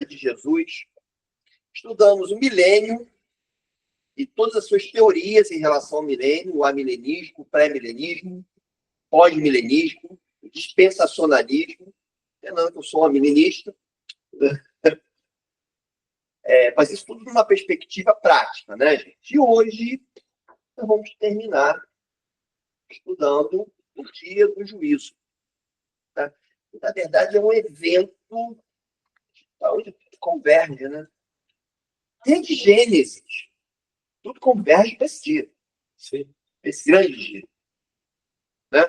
de Jesus, estudamos o milênio e todas as suas teorias em relação ao milênio, o amilenismo, o pré-milenismo, pós-milenismo, o dispensacionalismo. Não, eu sou um amilenista, mas isso tudo numa perspectiva prática, né, gente? E hoje nós vamos terminar estudando o dia do juízo. Tá? Na verdade, é um evento onde tudo converge, né? Desde Gênesis, tudo converge para esse dia. Sim. Esse grande dia. Né?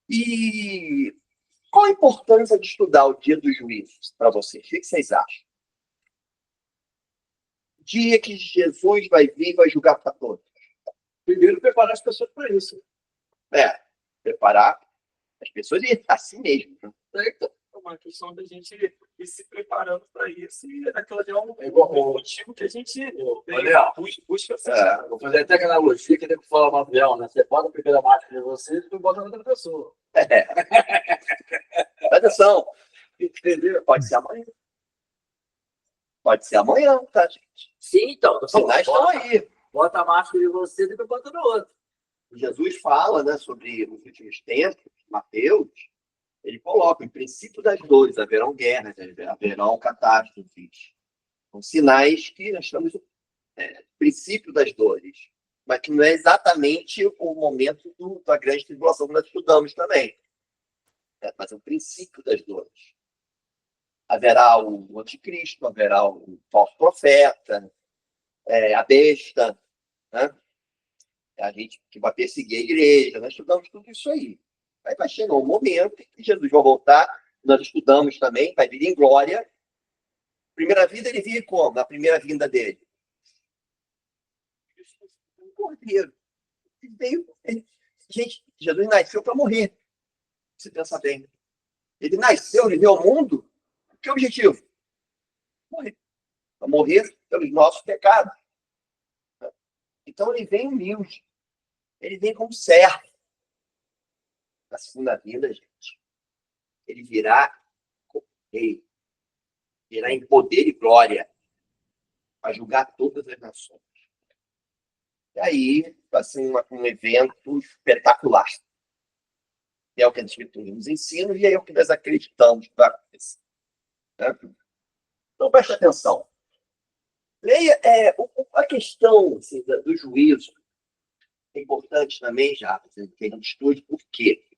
E qual a importância de estudar o dia do juízo para vocês? O que vocês acham? Dia que Jesus vai vir e vai julgar para todos. Primeiro, preparar as pessoas para isso. Preparar as pessoas e assim mesmo. Né? É uma questão da gente ir se preparando para isso. E aquela é um motivo que a gente busca. Vou fazer até aquela analogia que tem que falar uma avião, né? Você bota a primeira máscara de você e bota na outra pessoa. Atenção. Entendeu? Pode ser amanhã. Pode ser amanhã, tá, gente? Sim, então. Os sinais estão aí. Bota a máscara de você e depois bota no outro. Jesus fala, né, sobre os últimos tempos, Mateus, ele coloca, em princípio das dores, haverão guerras, haverão catástrofes. São sinais que nós estamos no princípio das dores, mas que não é exatamente o momento da grande tribulação que nós estudamos também. Mas é o princípio das dores. Haverá o anticristo, haverá o falso profeta, a besta, né? A gente que vai perseguir a igreja, nós estudamos tudo isso aí. Aí vai chegar um momento que Jesus vai voltar, nós estudamos também, vai vir em glória. Primeira vida, ele veio como? Na primeira vinda dele. Um cordeiro. Ele veio. Gente, Jesus nasceu para morrer. Você pensa bem. Ele nasceu, ele veio ao mundo. Que objetivo? Morrer. Para morrer pelos nossos pecados. Então ele vem humilde. Ele vem como servo. Na segunda vinda, gente, ele virá como rei. Virá em poder e glória para julgar todas as nações. E aí vai ser um evento espetacular. É o que a Escritura nos ensina e é o que nós acreditamos que vai acontecer. Né? Então preste atenção. Leia a questão assim, do juízo. É importante também, já, que a gente estude. Por quê?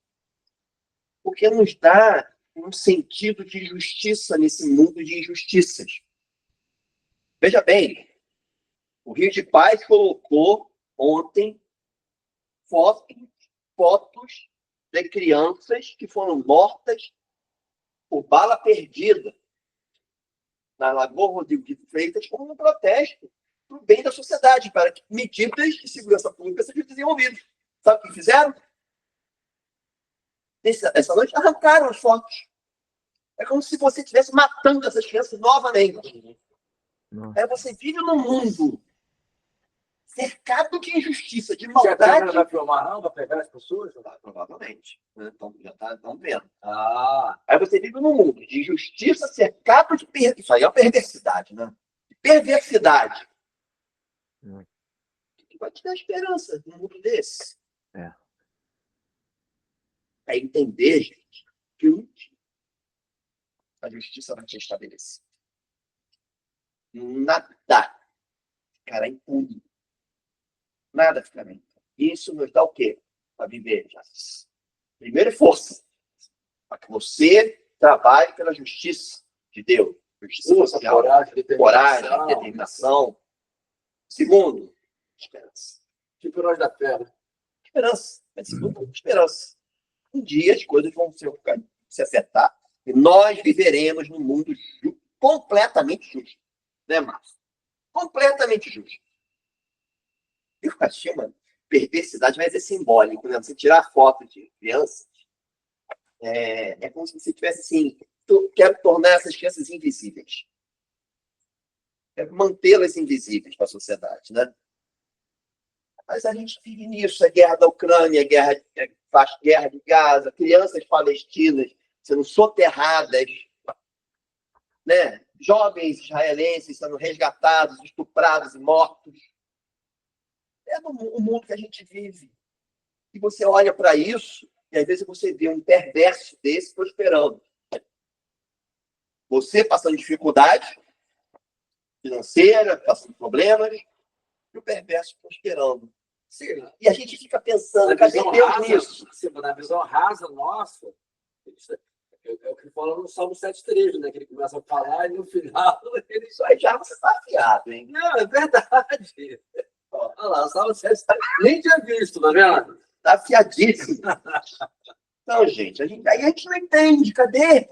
Porque nos dá um sentido de justiça nesse mundo de injustiças. Veja bem, o Rio de Paz colocou ontem fotos de crianças que foram mortas por bala perdida na Lagoa Rodrigo de Freitas como um protesto para o bem da sociedade, para que medidas de segurança pública sejam desenvolvidas. Sabe o que fizeram? Essa noite arrancaram as fotos. É como se você estivesse matando essas crianças novamente. Aí você vive num mundo cercado de injustiça, de maldade. Você vai filmar, não? Vai pegar as pessoas? Provavelmente. Né? Então, já estão vendo. Aí você vive num mundo de injustiça cercado de perversidade. Isso aí é uma perversidade, né? De perversidade. O que vai te dar esperança num mundo desse? É entender, gente, que a justiça vai te estabelecer. Nada ficará impune. Nada ficará impune. Isso nos dá o quê? Para viver, já. Primeiro, força. Para que você trabalhe pela justiça de Deus. Justiça social. Coragem, determinação. Segundo, esperança. Tipo nós da fé. Esperança. Mas segundo, esperança. Um dia as coisas vão se acertar e nós viveremos num mundo completamente justo. Né, Márcio? Completamente justo. Eu achei uma perversidade, mas é simbólico. Né? Você tirar foto de crianças, é como se você tivesse assim, quero tornar essas crianças invisíveis. Quero mantê-las invisíveis para a sociedade, né? Mas a gente vive nisso, a guerra da Ucrânia, a guerra de Gaza, crianças palestinas sendo soterradas. né? Jovens israelenses sendo resgatados, estuprados e mortos. É o mundo que a gente vive. E você olha para isso, e às vezes você vê um perverso desse prosperando. Você passando dificuldade financeira, passando problemas, e o perverso prosperando. Sim, E a gente fica pensando, na cadê visão Deus rasa, nisso? na visão rasa nossa, é o que fala no Salmo 7,3, né? Que ele começa a falar e no final ele Isso aí já você está afiado, hein? Não, é verdade. Olha lá, o Salmo 7,3, nem tinha visto, tá vendo? Está afiadíssimo. Então, gente, aí a gente não entende, cadê?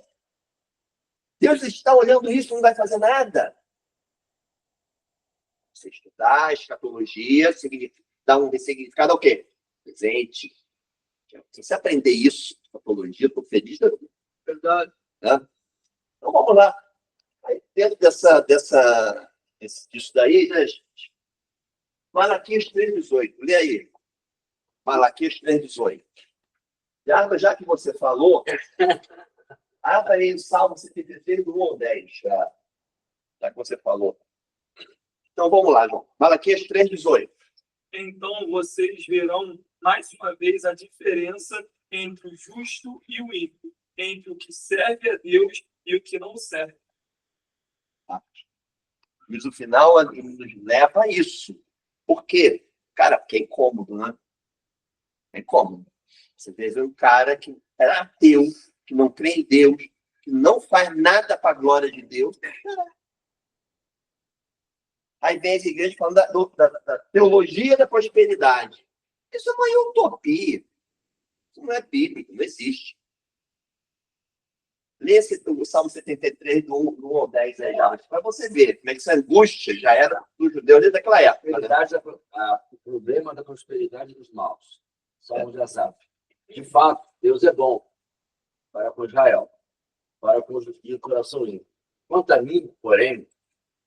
Deus está olhando isso e não vai fazer nada. Você estudar a escatologia dá um significado ao quê? Presente. Se você aprender isso, escatologia, estou feliz da vida. Verdade. Né? Então vamos lá. Aí, dentro disso daí, né, gente? Malaquias 3,18. Lê aí. Malaquias 3,18. Já que você falou, abra aí o Salmo 73, do 1 ao 10. Já que você falou. Então vamos lá, João. Malaquias 3,18. Então vocês verão mais uma vez a diferença entre o justo e o ímpio, entre o que serve a Deus e o que não serve. Mas o final nos leva a isso. Por quê? Cara, porque é incômodo, né? É incômodo. Você vê um cara que é ateu, que não crê em Deus, que não faz nada para a glória de Deus. Aí vem as igrejas falando da teologia da prosperidade. Isso é uma utopia. Isso não é bíblico, não existe. Lê o Salmo 73, do 1 ao 10 aí, para você ver como é que essa angústia já era dos judeus desde aquela época. Né? O problema da prosperidade dos maus. Salmo de Asaf. De fato, Deus é bom para com Israel, para com os de coração limpo. Quanto a mim, porém,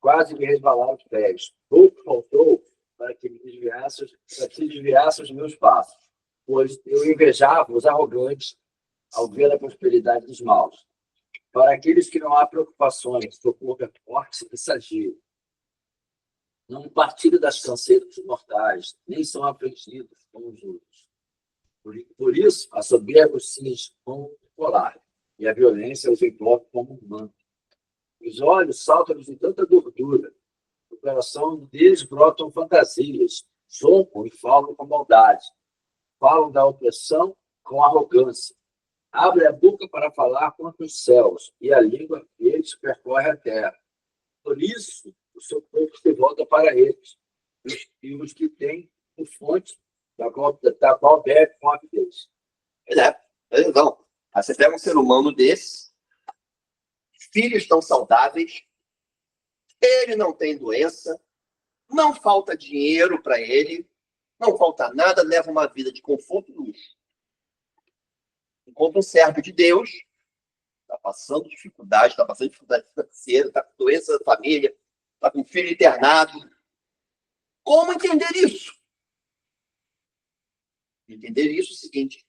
quase me resvalaram os pés. Pouco faltou para que desviasse os meus passos, pois eu invejava os arrogantes ao ver a prosperidade dos maus. Para aqueles que não há preocupações, o corpo é forte e sadio. Não partilham das canseiras dos mortais, nem são afligidos como os outros. Por isso, a soberba os cinge como um colar, e a violência os envolve como um manto. Os olhos saltam de tanta gordura, o coração deles brotam fantasias, zombam e falam com maldade, falam da opressão com arrogância. Abre a boca para falar contra os céus, e a língua deles percorre a terra. Por isso, o seu povo se volta para eles, e os que têm fonte da qual bebe com avidez. Não. Aí você pega um ser humano desse, filhos tão saudáveis, ele não tem doença, não falta dinheiro para ele, não falta nada, leva uma vida de conforto e luxo. Enquanto um servo de Deus está passando dificuldade financeira, está com doença da família, está com filho internado. Como entender isso? Entender isso é o seguinte: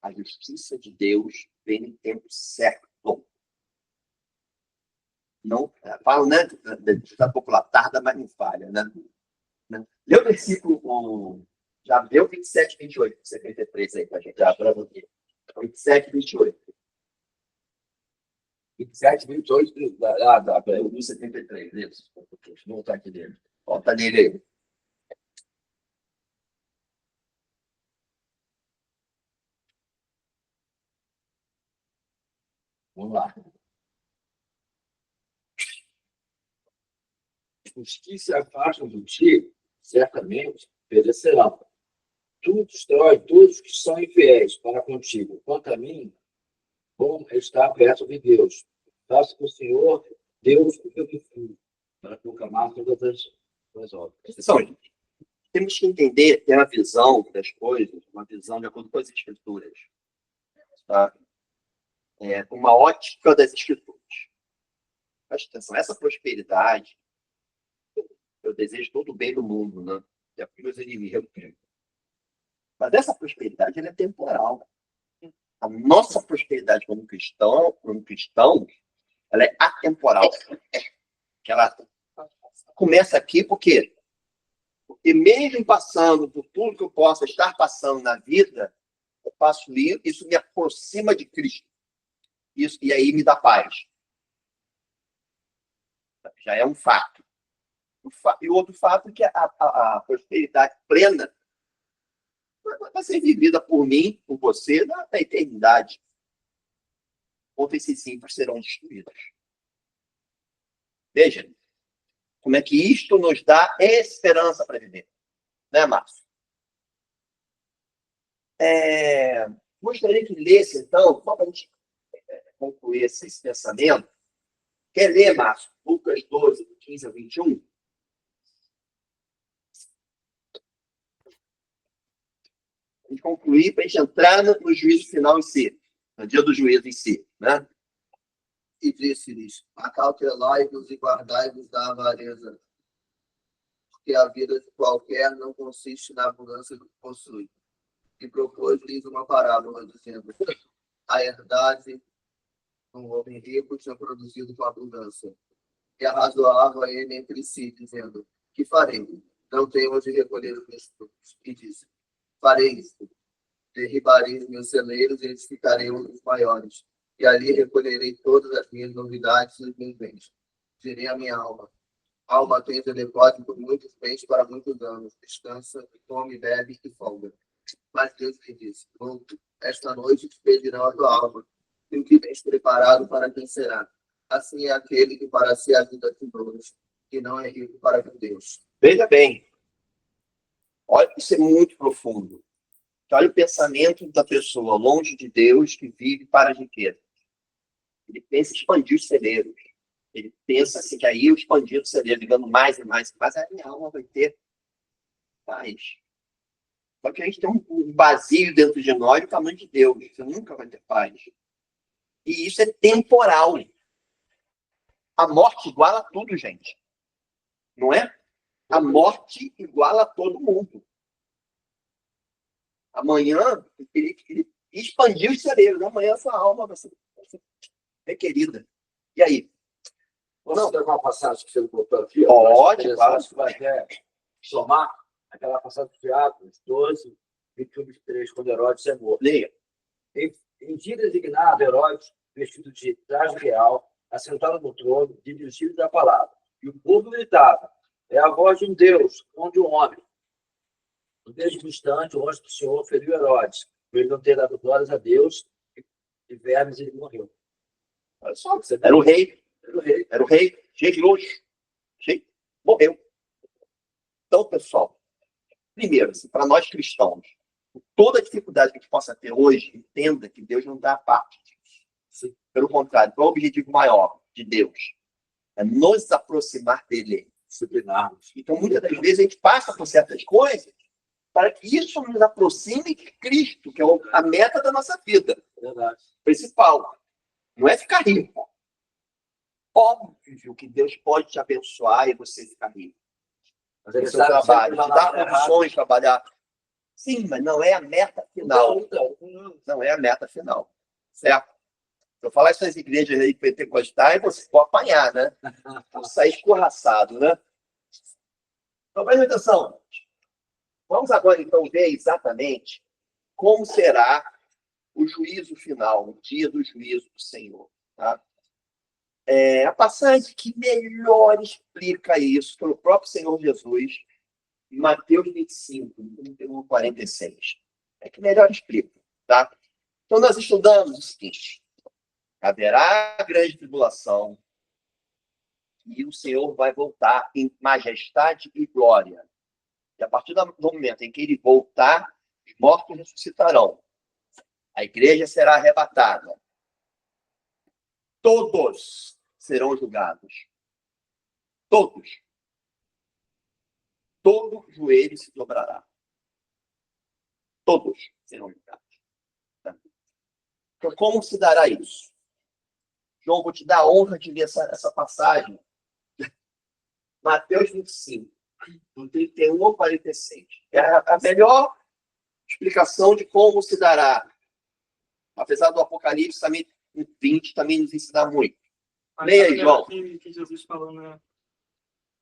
a justiça de Deus vem no tempo certo. Não, falo, né? Da popular, tarda, mas não falha, né? Lê o versículo, já leu 27, 28, 73 aí para a gente, já para você. 27, 28. 27, 28, do 73, isso. Deixa eu voltar aqui dele. Volta nele aí. Vamos lá. Os que se afastam de ti, certamente perecerão. Tu destrói todos que são infiéis para contigo. Quanto a mim, bom estar perto de Deus. Faça com o Senhor, Deus, o que eu prefiro, para proclamar todas as obras. Temos que entender, ter uma visão das coisas, uma visão de acordo com as Escrituras. Tá? Uma ótica das Escrituras. Presta atenção, essa prosperidade, eu desejo todo o bem do mundo, né? É para os meus inimigos. Mas essa prosperidade ela é temporal. A nossa prosperidade como cristãos, Ela é atemporal. Ela começa aqui porque mesmo passando por tudo que eu possa estar passando na vida, eu passo isso me aproxima de Cristo. Isso, e aí me dá paz. Já é um fato. E o outro fato é que a prosperidade plena vai ser vivida por mim, por você, na eternidade. Ou esses ímpios serão destruídos. Veja como é que isto nos dá esperança para viver. Né, Márcio? Gostaria que lesse, então, só para a gente concluir esse pensamento. Quer ler, Márcio? Lucas 12, 15 a 21? A gente concluir para a gente entrar no juízo final em si, no dia do juízo em si, né? E disse-lhes: acautelai-vos e guardai-vos da avareza, porque a vida de qualquer não consiste na abundância do que possui. E propôs-lhes uma parábola, dizendo: a herdade de um homem rico tinha produzido com abundância. E arrazoava ele entre si, dizendo: que farei? Não tenho onde recolher os meus frutos. E disse: farei isto. Derribarei os meus celeiros e edificarei outros maiores. E ali recolherei todas as minhas novidades e os meus bens. Direi à minha alma: alma, tens o depósito por muitos bens para muitos anos. Descansa, come, bebe e folga. Mas Deus lhe disse: louco, esta noite te pedirão a tua alma. E o que tens preparado para quem será? Assim é aquele que para si a vida tesouro, que não é rico para com Deus. Veja bem. Olha, isso é muito profundo. Olha o pensamento da pessoa longe de Deus que vive para a riqueza. Ele pensa em expandir os celeiros. Ele pensa assim que aí eu expandir o celeiro, ligando mais e mais, mas a minha alma vai ter paz. Só que a gente tem um vazio dentro de nós do tamanho de Deus. Você nunca vai ter paz. E isso é temporal. A morte iguala tudo, gente. Não é? A morte iguala todo mundo. Amanhã, ele expandiu os celeiros. Amanhã, sua alma vai ser requerida. E aí? Posso ter uma passagem que você botou aqui? Pode, claro. Você vai até somar aquela passagem de Atos 12, 21, 23, quando Herodes é morto. Leia. Em dia designado, Herodes, vestido de traje real, assentado no trono, dirigido a palavra. E o povo gritava: é a voz de um Deus, não de um homem. No mesmo instante, o anjo do Senhor feriu Herodes, por ele não ter dado glórias a Deus, e vermes ele morreu. Olha só, era o rei. Era o rei, cheio de luxo. Morreu. Então, pessoal, primeiro, assim, para nós cristãos, toda a dificuldade que a gente possa ter hoje, entenda que Deus não dá parte disso. Sim. Pelo contrário, qual é o objetivo maior de Deus? É nos aproximar dele, disciplinarmos. Então, muitas das vezes, a gente passa por certas coisas para que isso nos aproxime de Cristo, que é a meta da nossa vida. Verdade. Principal. Não é ficar rico. Óbvio que Deus pode te abençoar e você ficar rico. Mas ele No seu sabe trabalho, sempre te dar condições de trabalhar. Sim, mas não é a meta final. Não é a meta final. Certo? Se eu falar essas igrejas aí pentecostais, você pode apanhar, né? Vou sair escorraçado, né? Então, presta atenção. Vamos agora, então, ver exatamente como será o juízo final, o dia do juízo do Senhor. Tá? A passagem que melhor explica isso foi o próprio Senhor Jesus, em Mateus 25, 31, 46. É que melhor explica. Tá? Então, nós estudamos o seguinte: haverá grande tribulação e o Senhor vai voltar em majestade e glória. E a partir do momento em que ele voltar, os mortos ressuscitarão. A igreja será arrebatada. Todos serão julgados. Todos. Todo joelho se dobrará. Todos serão julgados. Então, como se dará isso? João, vou te dar a honra de ler essa passagem. Mateus 25, do 31 ao 46. É a melhor explicação de como se dará. Apesar do Apocalipse também, 20, também nos ensina muito. Mas Leia aí, sabe João. que Jesus falou, né?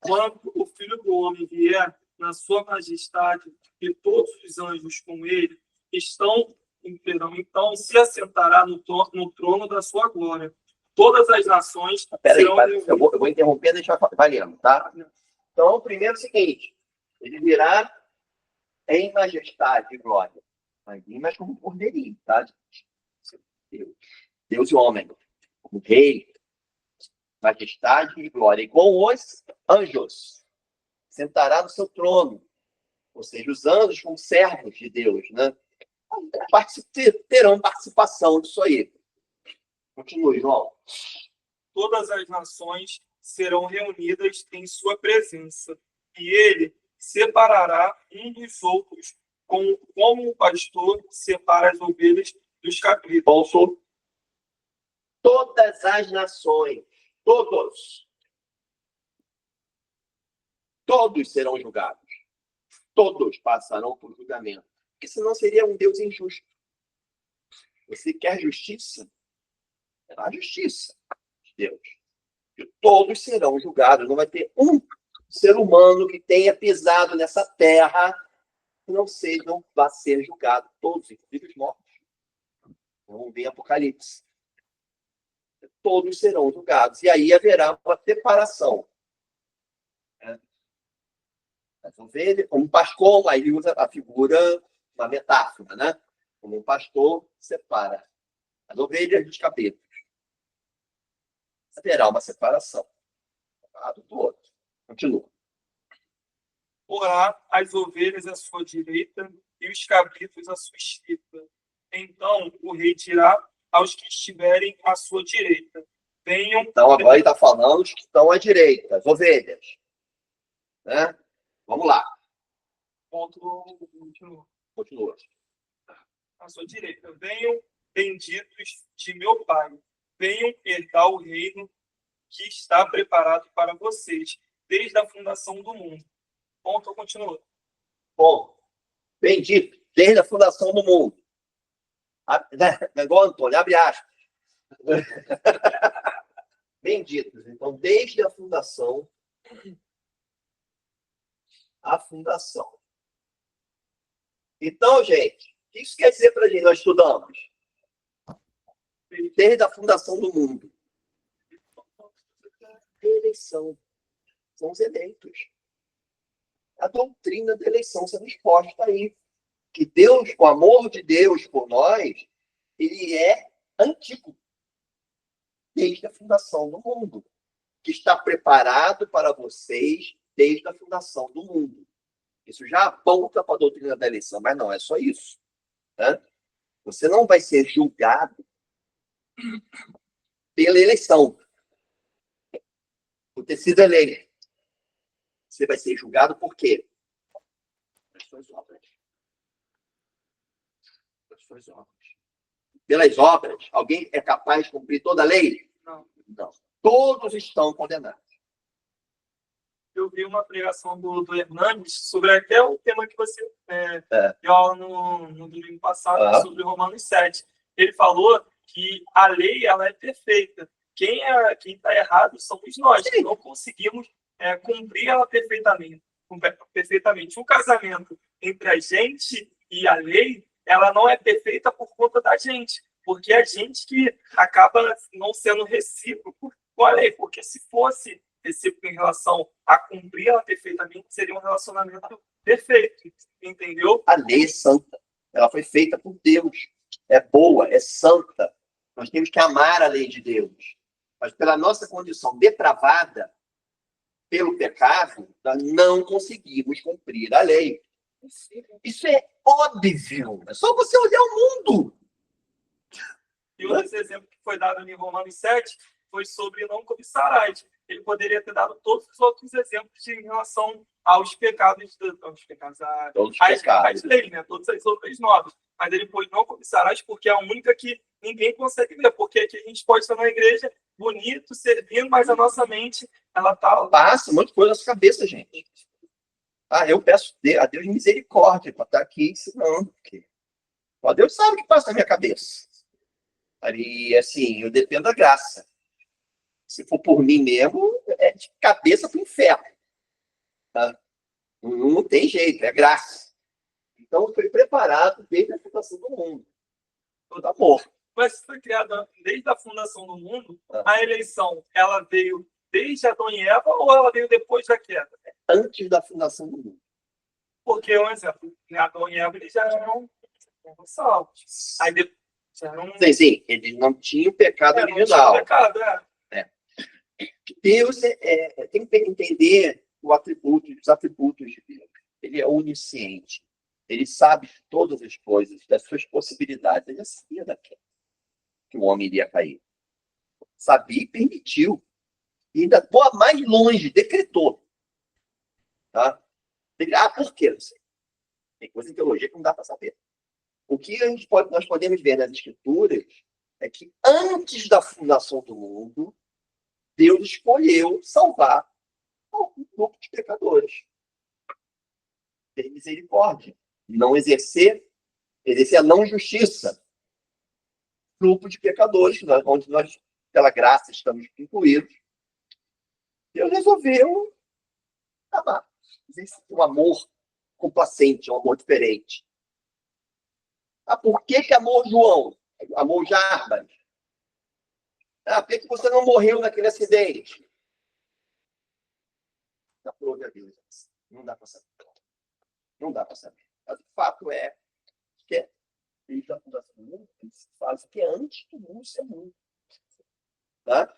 Quando o Filho do Homem vier na sua majestade e todos os anjos com ele então se assentará no trono da sua glória. Todas as nações Peraí, serão eu vou interromper e deixar valendo, tá? Então, primeiro é o seguinte, ele virá em majestade e glória. Vai vir, mas como cordeirinho, tá? Deus e homem, como rei, majestade e glória. E com os anjos, sentará no seu trono. Ou seja, os anjos como servos de Deus, né? Terão participação disso aí. Continue, João. Todas as nações serão reunidas em sua presença, e ele separará um dos outros, como o pastor separa as ovelhas dos cabritos. Ouço. Todas as nações, todos serão julgados. Todos passarão por julgamento. Porque senão seria um Deus injusto. Você quer justiça? É a justiça de Deus. E todos serão julgados. Não vai ter um ser humano que tenha pisado nessa terra que não vá ser julgado. Todos, inclusive os mortos. Vamos ver Apocalipse. Todos serão julgados. E aí haverá uma separação. As ovelhas, como pastor, aí ele usa a figura, uma metáfora, né? Como um pastor separa as ovelhas dos cabritos. Haverá uma separação. Um lado do outro. Continua. Porá as ovelhas à sua direita e os cabritos à sua esquerda. Então o rei dirá aos que estiverem à sua direita: venham. Então agora ele está falando os que estão à direita, as ovelhas. Né? Vamos lá. Continua. À sua direita: venham, benditos de meu Pai, venham herdar o reino que está preparado para vocês desde a fundação do mundo. Continua. Bom, bendito, desde a fundação do mundo. Igual Antônio, abre aspas. Benditos. Então, desde a fundação. Então, gente, o que isso quer dizer para a gente? Nós estudamos. Desde a fundação do mundo. Eleição. São os eleitos. A doutrina da eleição sendo exposta aí. Que Deus, o amor de Deus por nós, ele é antigo. Desde a fundação do mundo. Que está preparado para vocês desde a fundação do mundo. Isso já aponta para a doutrina da eleição, mas não é só isso. Né? Você não vai ser julgado pela eleição. Por ter sido eleito. Você vai ser julgado por quê? Pelas suas obras. Pelas suas obras. Pelas obras, alguém é capaz de cumprir toda a lei? Não. Não. Todos estão condenados. Eu vi uma pregação do Hernandes sobre até o tema que você deu aula no domingo passado, sobre Romanos 7. Ele falou que a lei ela é perfeita. Quem está errado somos nós, que não conseguimos cumprir ela perfeitamente. O casamento entre a gente e a lei, ela não é perfeita por conta da gente, porque é a gente que acaba não sendo recíproco com a lei, porque se fosse recíproco em relação a cumprir ela perfeitamente, seria um relacionamento perfeito, entendeu? A lei é santa. Ela foi feita por Deus. É boa, é santa. Nós temos que amar a lei de Deus. Mas pela nossa condição depravada, pelo pecado, nós não conseguimos cumprir a lei. Isso é óbvio. É só você olhar o mundo. E um dos exemplos que foi dado em Romanos 7 foi sobre não cobiçarás. Ele poderia ter dado todos os outros exemplos em relação aos pecados, às leis, né? Todas as outras normas. Mas ele pôs não cobiçarás porque é a única que ninguém consegue ver. Porque aqui a gente pode estar na igreja bonito, servindo, mas a nossa mente, ela está... Passa um monte de coisa na sua cabeça, gente. Eu peço a Deus misericórdia para estar aqui ensinando. Porque Deus sabe o que passa na minha cabeça. E assim, eu dependo da graça. Se for por mim mesmo, é de cabeça para o inferno. Tá? Não tem jeito, é graça. Então, foi preparado desde a fundação do mundo. Todo amor. Mas foi criada desde a fundação do mundo, a eleição, ela veio desde Adão e Eva ou ela veio depois da queda? Antes da fundação do mundo. Porque, um exemplo, Adão e Eva eles já eram salvos. Aí depois já eram... Sim, eles não tinham pecado não tinha original. pecado, Deus tem que entender os atributos de Deus. Ele é onisciente. Ele sabe todas as coisas, das suas possibilidades. Ele já sabia daquilo que o homem iria cair. Sabia e permitiu. E ainda mais longe, decretou. Tá? Por quê? Não sei. Tem coisa em teologia que não dá para saber. O que nós podemos ver nas Escrituras é que antes da fundação do mundo, Deus escolheu salvar um grupo de pecadores. Ter misericórdia. Não exercer a não justiça. Grupo de pecadores, onde nós, pela graça, estamos incluídos. Deus resolveu amar. Existe um amor complacente, um amor diferente. Por que amor João? Amor Jarbas? Por que você não morreu naquele acidente? Não dá para saber. Não dá para saber. Mas o fato é que desde a fundação do mundo, eles fazem que é antes do mundo ser mundo. Tá?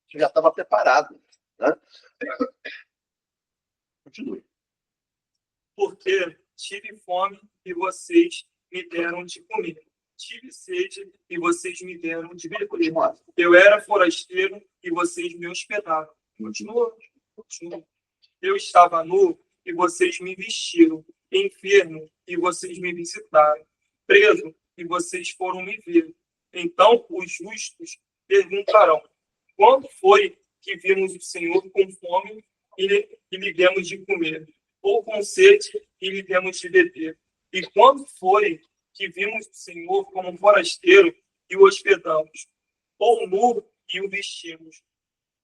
Isso já estava preparado. Tá? Continue. Porque tive fome e vocês me deram de comer. Tive sede e vocês me deram de beber. Eu era forasteiro e vocês me hospedaram. Continua. Eu estava nu e vocês me vestiram. Enfermo e vocês me visitaram. Preso e vocês foram me ver. Então os justos perguntarão: quando foi que vimos o Senhor com fome e lhe demos de comer? Ou com sede e lhe demos de beber? E quando foi que vimos o Senhor como forasteiro e o hospedamos? Ou nu e o vestimos?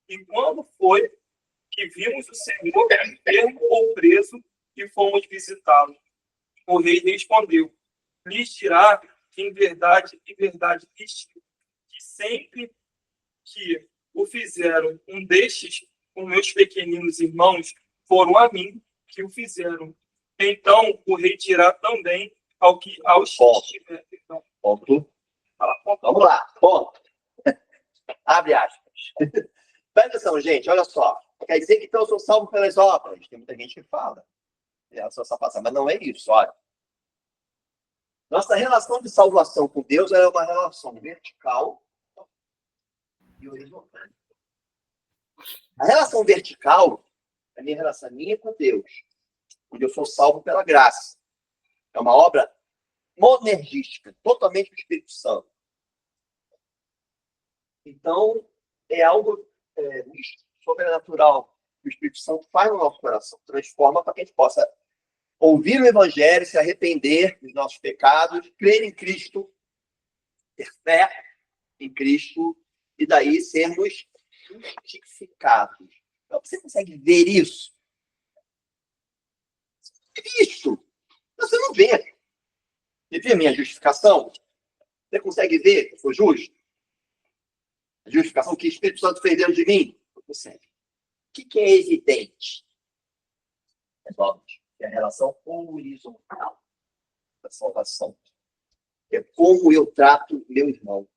E quando foi que vimos o Senhor enfermo ou preso e fomos visitá-lo? O rei respondeu: lhes dirá que em verdade lhes digo, que sempre que o fizeram um destes, os meus pequeninos irmãos, foram a mim que o fizeram. Então o rei dirá também aos que estiver. Ponto. Vamos lá. Ponto. Abre aspas. Presta atenção, gente. Olha só. Quer dizer que então eu sou salvo pelas obras. Tem muita gente que fala. Mas não é isso. Olha. Nossa relação de salvação com Deus é uma relação vertical e horizontal. A relação vertical é a minha relação minha com Deus, onde eu sou salvo pela graça. É uma obra monergística, totalmente do Espírito Santo. Então, é algo sobrenatural que o Espírito Santo faz no nosso coração, transforma para que a gente possa ouvir o Evangelho, se arrepender dos nossos pecados, crer em Cristo, ter fé em Cristo, e daí sermos justificados. Então, você consegue ver isso? Isso! Você não vê. Você vê a minha justificação? Você consegue ver que eu sou justo? A justificação que o Espírito Santo fez dentro de mim? Não consegue. O que é evidente? É óbvio. É a relação horizontal da salvação. É como eu trato meu irmão.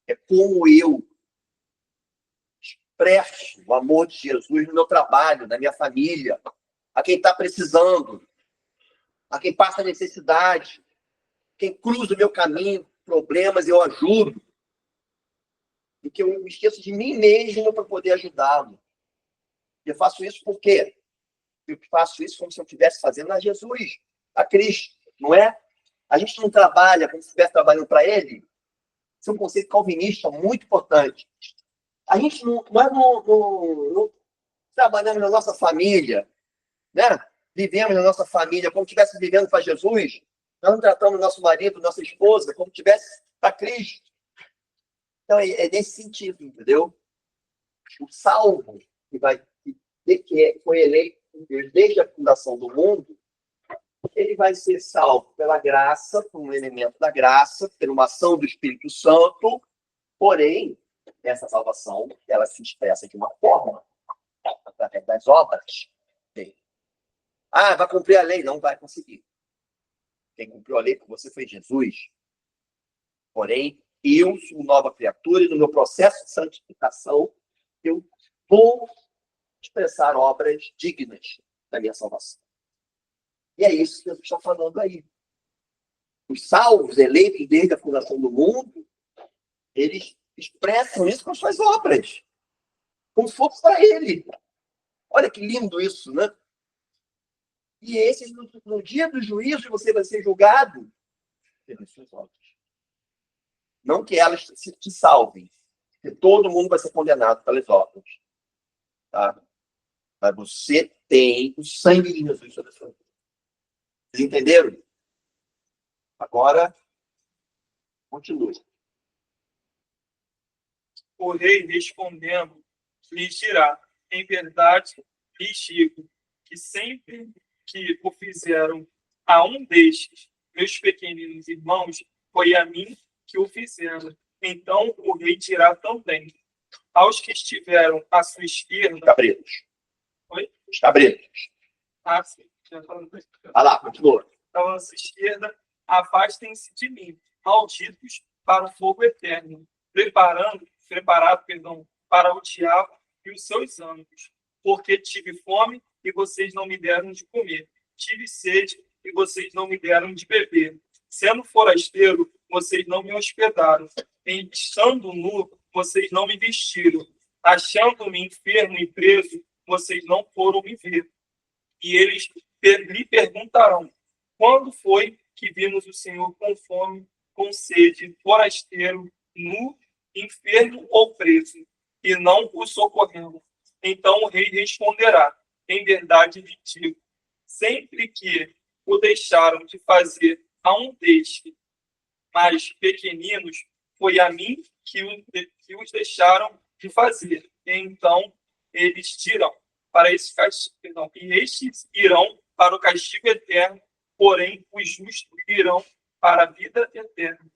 É como eu expresso o amor de Jesus no meu trabalho, na minha família, a quem está precisando, a quem passa necessidade, quem cruza o meu caminho, problemas, eu ajudo. E que eu me esqueço de mim mesmo para poder ajudá-lo. Eu faço isso por quê? Eu faço isso como se eu estivesse fazendo a Jesus, a Cristo, não é? A gente não trabalha como se estivesse trabalhando para Ele. Isso é um conceito calvinista muito importante. A gente não trabalhamos na nossa família, né? Vivemos na nossa família como se estivesse vivendo para Jesus. Nós não tratamos nosso marido, nossa esposa, como se estivesse para Cristo. Então, é nesse sentido, entendeu? O salvo, que foi eleito desde a fundação do mundo, ele vai ser salvo pela graça, por um elemento da graça, por uma ação do Espírito Santo, porém, essa salvação, ela se expressa de uma forma, através das obras dele. Ah, vai cumprir a lei? Não vai conseguir. Quem cumpriu a lei por você foi Jesus. Porém, eu sou nova criatura e no meu processo de santificação, eu vou expressar obras dignas da minha salvação. E é isso que Jesus está falando aí. Os salvos, eleitos desde a fundação do mundo, eles expressam isso com as suas obras. Como se fosse para ele. Olha que lindo isso, né? E esses, no dia do juízo, você vai ser julgado pelas suas obras. Não que elas te salvem. Porque todo mundo vai ser condenado pelas obras. Tá? Mas você tem o sangue de Jesus sobre a sua vida. Vocês entenderam? Agora, continue. O rei, respondendo, lhes dirá: em verdade lhes digo que sempre que o fizeram a um destes meus pequeninos irmãos, foi a mim que o fizeram. Então o rei dirá também aos que estiveram à sua esquerda. Cabritos. Oi? Os cabritos. Ah, sim. Já falando. Vai lá, continua. À sua esquerda, afastem-se de mim, malditos, para o fogo eterno, preparado, para o diabo e os seus anjos. Porque tive fome e vocês não me deram de comer. Tive sede e vocês não me deram de beber. Sendo forasteiro, vocês não me hospedaram. Estando nu, vocês não me vestiram. Achando-me enfermo e preso, vocês não foram me ver. E eles lhe perguntarão: quando foi que vimos o Senhor com fome, com sede, forasteiro, nu, enfermo ou preso, e não o socorremos? Então o rei responderá: em verdade lhe digo, sempre que o deixaram de fazer a um destes mais pequeninos, foi a mim que os deixaram de fazer. Então eles tiram para esse castigo, e estes irão para o castigo eterno, porém os justos irão para a vida eterna.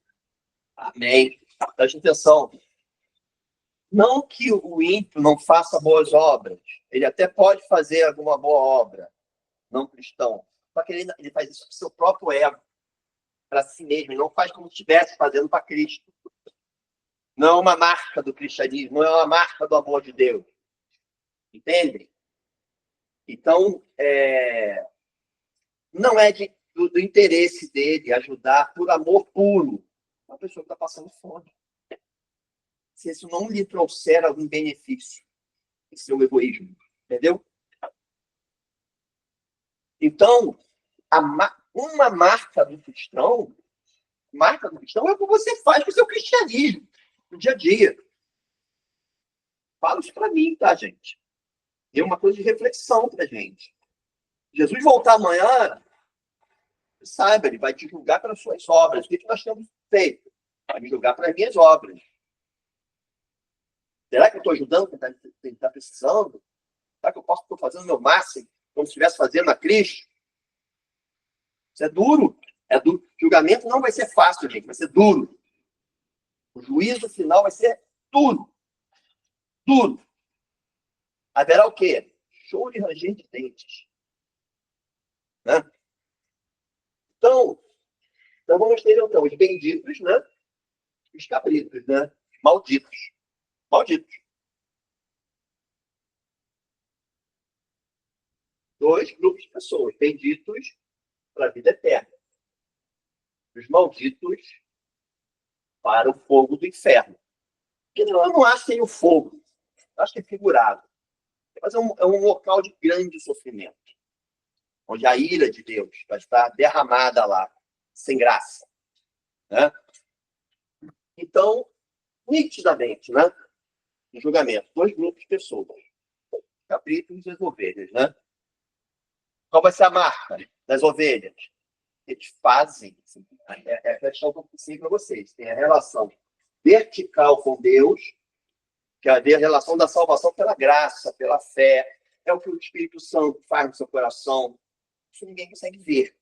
Amém. Preste atenção. Não que o ímpio não faça boas obras. Ele até pode fazer alguma boa obra, não cristão. Só que ele faz isso com seu próprio ego, para si mesmo. Ele não faz como se estivesse fazendo para Cristo. Não é uma marca do cristianismo, não é uma marca do amor de Deus. Entende? Então, não é do interesse dele ajudar por amor puro uma pessoa que está passando fome. Se isso não lhe trouxer algum benefício, esse é o egoísmo. Entendeu? Então, uma marca do cristão é o que você faz com o seu cristianismo, no dia a dia. Fala isso para mim, tá, gente? É uma coisa de reflexão para gente. Jesus voltar amanhã, saiba, ele vai te julgar pelas suas obras. O que nós temos feito? Vai me julgar pelas minhas obras. Será que eu estou ajudando quem está precisando? Será que eu estou fazendo o meu máximo, como se estivesse fazendo a Cristo? Isso é duro. O julgamento não vai ser fácil, gente. Vai ser duro. O juízo final vai ser duro. Duro. Haverá o quê? Show de ranger de dentes. Né? Então vamos ter então os benditos, né? Os cabritos, né? Malditos. Malditos. Dois grupos de pessoas. Benditos para a vida eterna. Os malditos para o fogo do inferno. Porque eu não acho que tem o fogo. Eu acho que é figurado. Mas é um local de grande sofrimento. Onde a ira de Deus vai estar derramada lá, sem graça. Né? Então, nitidamente, né? No julgamento, dois grupos de pessoas. Cabritos e as ovelhas, né? Qual vai ser a marca das ovelhas? Eles fazem, a questão que eu pensei para vocês, tem a relação vertical com Deus, Que é a relação da salvação pela graça, pela fé. É o que o Espírito Santo faz no seu coração. Isso ninguém consegue ver.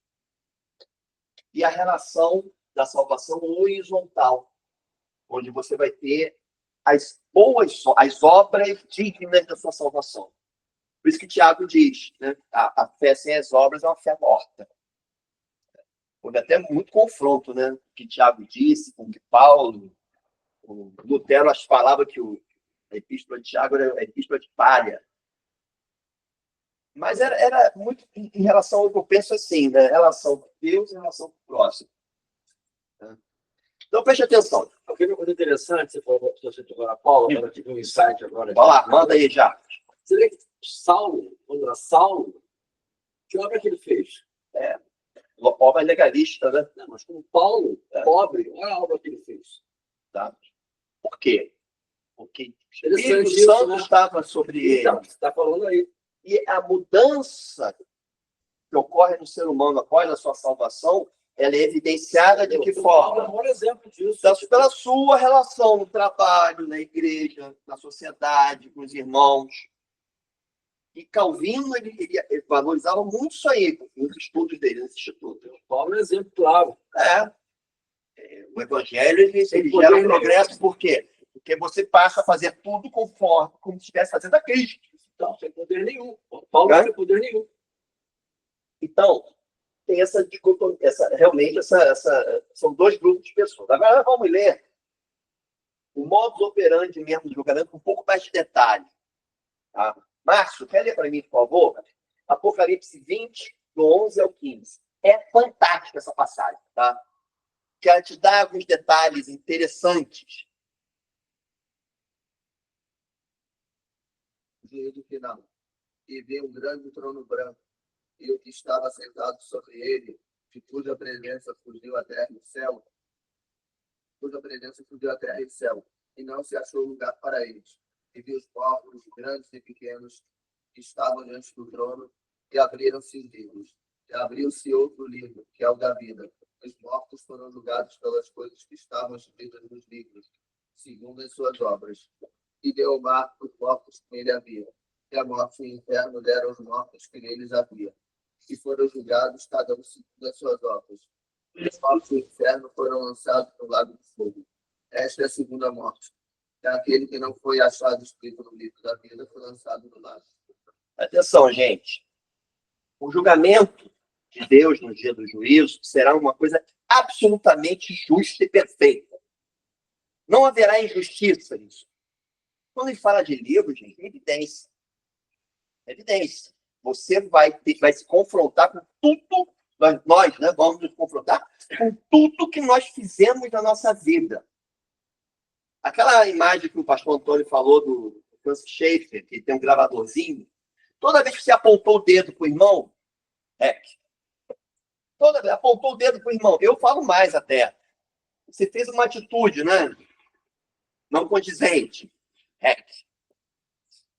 E a relação da salvação horizontal, onde você vai ter as obras dignas da sua salvação. Por isso que Tiago diz, né? A fé sem as obras é uma fé morta. Houve até muito confronto, né? Que Tiago disse, com que Paulo, o Lutero, falava que a epístola de Tiago era a epístola de palha. Mas era muito em relação ao que eu penso assim, né? Em relação com Deus e em relação com o próximo. Então, preste atenção. Aqui uma coisa interessante, você falou, você tocou na Paula, agora tive um insight agora. Vai lá, manda aí já. Você vê que Saulo, quando era Saulo, que obra que ele fez? Obra legalista, né? Não, mas como Paulo, pobre, olha a obra que ele fez. Tá? Por quê? Porque o Interessante Espírito isso, Santo né? estava sobre ele. Então, você está falando aí. E a mudança que ocorre no ser humano após a sua salvação, ela é evidenciada de que Paulo é o forma? maior exemplo disso. Pela sua relação no trabalho, na igreja, na sociedade, com os irmãos. E Calvino, ele valorizava muito isso aí, nos estudos dele, nesse instituto. Paulo é um exemplo claro. O evangelho, ele gera um progresso, por quê? Porque você passa a fazer tudo conforme, como se estivesse fazendo a Cristo. Então, sem poder nenhum. Paulo não tem poder nenhum. Então, tem essa dicotomia, realmente, são dois grupos de pessoas. Agora vamos ler o modus operandi mesmo do julgamento com um pouco mais de detalhe. Tá? Márcio, quer ler para mim, por favor? Apocalipse 20, do 11 ao 15. É fantástica essa passagem, tá? Quero te dar alguns detalhes interessantes. Do final. E vi um grande trono branco, e o que estava sentado sobre ele, de cuja presença fugiu a terra e o céu, e não se achou lugar para eles. E vi os povos, grandes e pequenos, que estavam diante do trono, e abriram-se os livros. E abriu-se outro livro, que é o da vida. Os mortos foram julgados pelas coisas que estavam escritas nos livros, segundo as suas obras. E deu o mar os mortos que nele havia. E a morte e o inferno deram os mortos que neles havia. E foram julgados cada um segundo as suas obras. E os mortos e o inferno foram lançados no lago de fogo. Esta é a segunda morte. E aquele que não foi achado escrito no livro da vida foi lançado no lago. Atenção, gente. O julgamento de Deus no dia do juízo será uma coisa absolutamente justa e perfeita. Não haverá injustiça nisso. Quando ele fala de livro, gente, é evidência. É evidência. Você vai se confrontar com tudo, nós, né, vamos nos confrontar com tudo que nós fizemos na nossa vida. Aquela imagem que o pastor Antônio falou do Francis Schaeffer, que tem um gravadorzinho, toda vez que você apontou o dedo para o irmão, toda vez apontou o dedo para o irmão, eu falo mais até. Você fez uma atitude, né? Não condizente.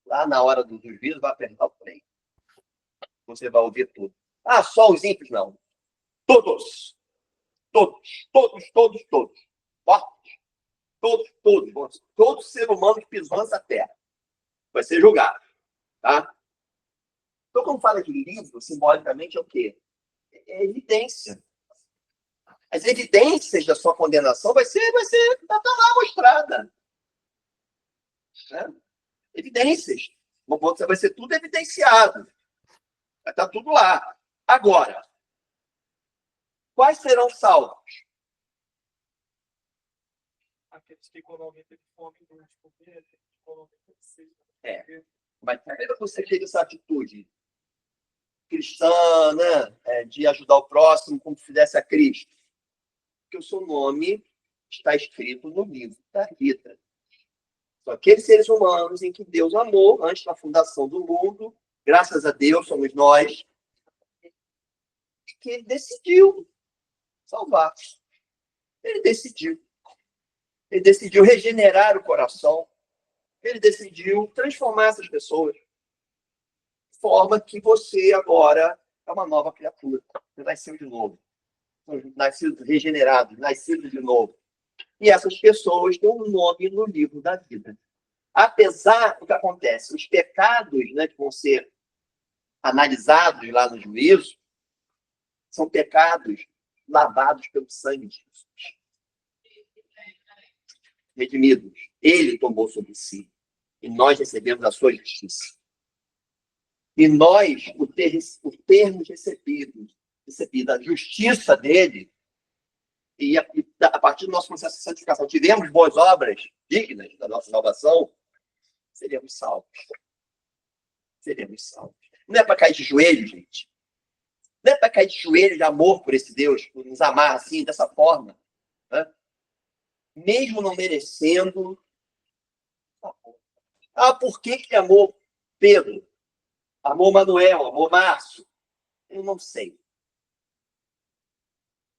Lá na hora do juízo, vai apertar o play. Você vai ouvir tudo. Ah, só os ímpios, não. Todos. Todos. Todos, todos, todos. Fortes. Todos, todos. Todo ser humano que pisou nessa terra vai ser julgado. Tá? Então, quando fala de livro, simbolicamente é o quê? É evidência. As evidências da sua condenação vai ser tá lá mostrada. Né? Evidências. Vai ser tudo evidenciado. Vai estar tudo lá. Agora, quais serão salvos? Aqueles que economia teve fome durante o governo, economia teve sede. Mas primeiro você teve essa atitude cristã, né? De ajudar o próximo como se fizesse a Cristo. Porque o seu nome está escrito no livro da vida. São aqueles seres humanos em que Deus amou antes da fundação do mundo, graças a Deus, somos nós, que ele decidiu salvar. Ele decidiu. Ele decidiu regenerar o coração. Ele decidiu transformar essas pessoas de forma que você agora é uma nova criatura. Você nasceu de novo. Nascido regenerado, nascido de novo. E essas pessoas têm um nome no livro da vida. apesar do que acontece, os pecados, né, que vão ser analisados lá no juízo, são pecados lavados pelo sangue de Jesus. Redimidos. Ele tomou sobre si. E nós recebemos a sua justiça. E nós, por termos recebido a justiça dele, e a partir do nosso processo de santificação, tivemos boas obras dignas da nossa salvação, seremos salvos. Seremos salvos. Não é para cair de joelhos, gente. Não é para cair de joelhos de amor por esse Deus, por nos amar assim, dessa forma. Né? Mesmo não merecendo. Por que ele amou Pedro? Amou Manuel, amou Márcio? Eu não sei.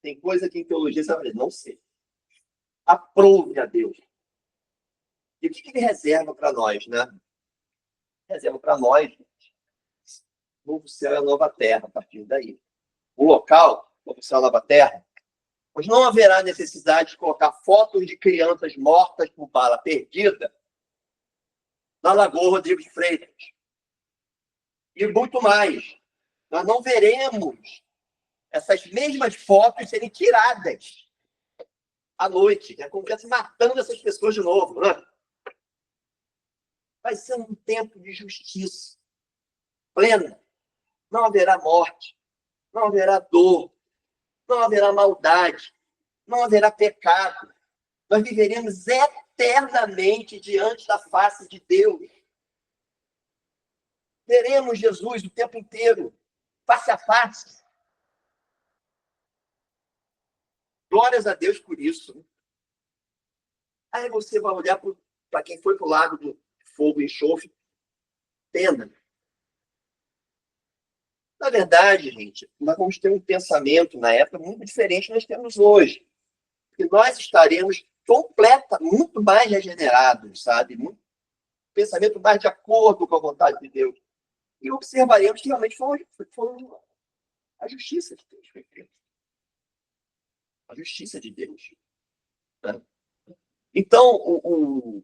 Tem coisa que em teologia você vai dizer, não sei. Aprove a Deus. E o que ele reserva para nós, né? Reserva para nós, gente, novo céu e a nova terra, a partir daí. O local, novo céu e a nova terra, pois não haverá necessidade de colocar fotos de crianças mortas por bala perdida na Lagoa Rodrigo de Freitas. E muito mais. Nós não veremos essas mesmas fotos serem tiradas à noite, né? Como se estivesse matando essas pessoas de novo. Né? Vai ser um tempo de justiça plena. Não haverá morte, não haverá dor, não haverá maldade, não haverá pecado. Nós viveremos eternamente diante da face de Deus. Veremos Jesus o tempo inteiro, face a face. Glórias a Deus por isso. Aí você vai olhar para quem foi para o lago do fogo e enxofre. Pena. Na verdade, gente, nós vamos ter um pensamento na época muito diferente do que nós temos hoje. Porque nós estaremos muito mais regenerados, sabe? Pensamento mais de acordo com a vontade de Deus. E observaremos que realmente foi a justiça de Deus. Foi feita. A justiça de Deus. Né? Então,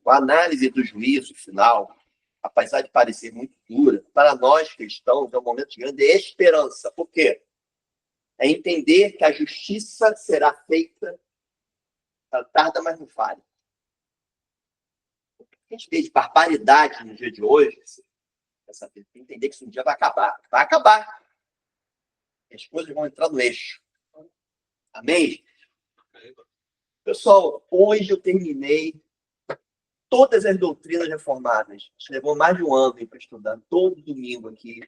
a análise do juízo final, apesar de parecer muito dura, para nós cristãos é um momento de grande esperança. Por quê? É entender que a justiça será feita, tarda, mas não falha. A gente vê de barbaridade no dia de hoje, entender que isso um dia vai acabar. Vai acabar. As coisas vão entrar no eixo. Amém? Pessoal, hoje eu terminei todas as doutrinas reformadas. Levou mais de um ano para estudar, todo domingo aqui.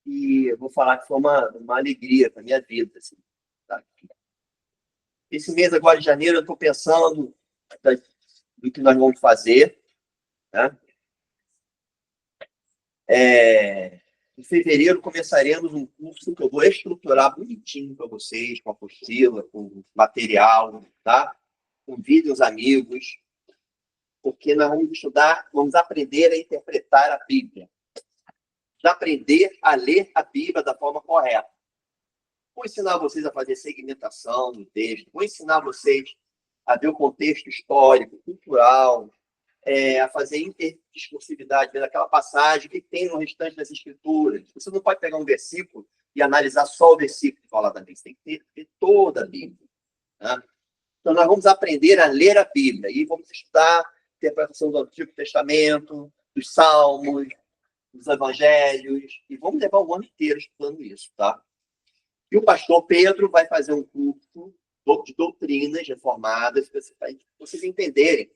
E eu vou falar que foi uma alegria para a minha vida. Assim, tá? Esse mês agora de janeiro eu estou pensando do que nós vamos fazer. Né? Em fevereiro começaremos um curso que eu vou estruturar bonitinho para vocês, com apostila, com material, tá? Convidem os amigos, porque nós vamos estudar, vamos aprender a interpretar a Bíblia. Vamos aprender a ler a Bíblia da forma correta. Vou ensinar vocês a fazer segmentação do texto, vou ensinar vocês a ver o contexto histórico, cultural, a fazer interdiscursividade, ver aquela passagem que tem no restante das escrituras. Você não pode pegar um versículo e analisar só o versículo que fala da Bíblia. Você tem que ter toda a Bíblia. Né? Então, nós vamos aprender a ler a Bíblia e vamos estudar a interpretação do Antigo Testamento, dos Salmos, dos Evangelhos, e vamos levar o ano inteiro estudando isso, tá? E o pastor Pedro vai fazer um curso de doutrinas reformadas, para vocês entenderem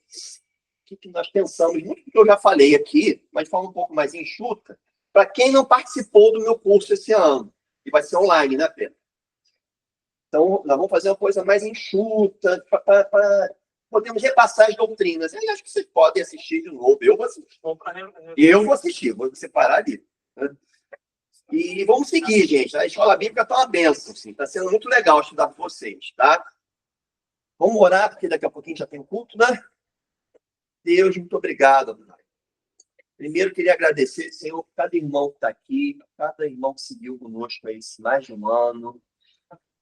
o que nós pensamos, muito do que eu já falei aqui, mas de forma um pouco mais enxuta, para quem não participou do meu curso esse ano. E vai ser online, né, Pedro? Então, nós vamos fazer uma coisa mais enxuta, para podermos repassar as doutrinas. Eu acho que vocês podem assistir de novo. Eu vou assistir. Vou separar ali. Né? E vamos seguir, gente. A escola bíblica está uma bênção. Está sendo muito legal estudar com vocês, tá? Vamos orar, porque daqui a pouquinho já tem o culto, né? Deus, muito obrigado. Primeiro, queria agradecer, Senhor, por cada irmão que está aqui, cada irmão que seguiu conosco aí mais de um ano.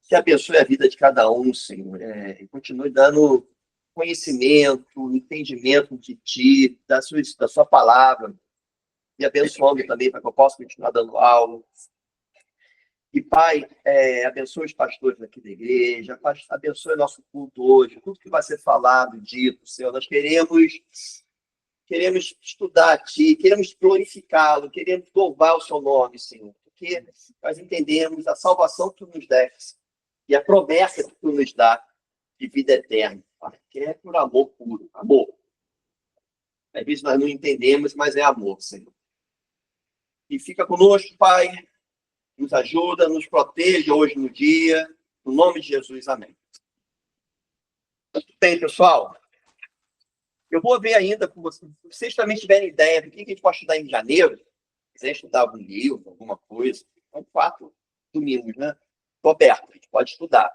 Que abençoe a vida de cada um, Senhor. E continue dando conhecimento, entendimento de ti, da sua palavra, me abençoando também para que eu possa continuar dando aula. E, Pai, abençoe os pastores aqui da igreja, abençoe nosso culto hoje, tudo que vai ser falado, dito, Senhor. Nós queremos estudar a Ti, queremos glorificá-lo, queremos louvar o Seu nome, Senhor, porque nós entendemos a salvação que Tu nos deste e a promessa que Tu nos dá de vida eterna, Pai, que é por amor puro, amor. Às vezes nós não entendemos, mas é amor, Senhor. E fica conosco, Pai, nos ajuda, nos proteja hoje no dia, no nome de Jesus, amém. Muito bem, pessoal. Eu vou ver ainda com vocês, se vocês também tiverem ideia do que a gente pode estudar em janeiro, se quiser estudar algum livro, alguma coisa, são 4 domingos, né? Estou aberto, a gente pode estudar.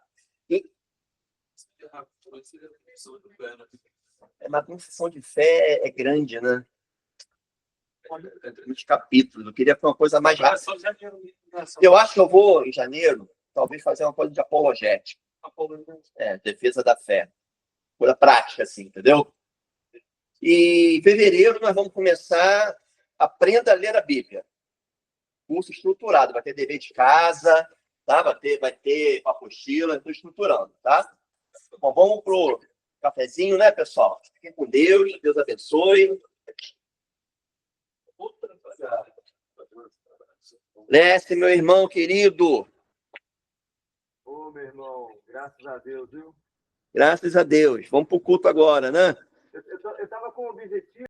Mas a confissão de fé é grande, né? Muitos capítulos. Eu queria fazer uma coisa mais rápida. Eu acho que eu vou, em janeiro, talvez fazer uma coisa de apologética. Defesa da fé. Coisa prática, assim, entendeu? E em fevereiro nós vamos começar Aprenda a Ler a Bíblia. Curso estruturado. Vai ter dever de casa, tá? Vai ter apostila, estou estruturando, tá? Bom, vamos pro cafezinho, né, pessoal? Fiquem com Deus, Deus abençoe. Leste, meu irmão querido. Ô, meu irmão, graças a Deus, viu? Graças a Deus. Vamos pro culto agora, né? Eu estava com o objetivo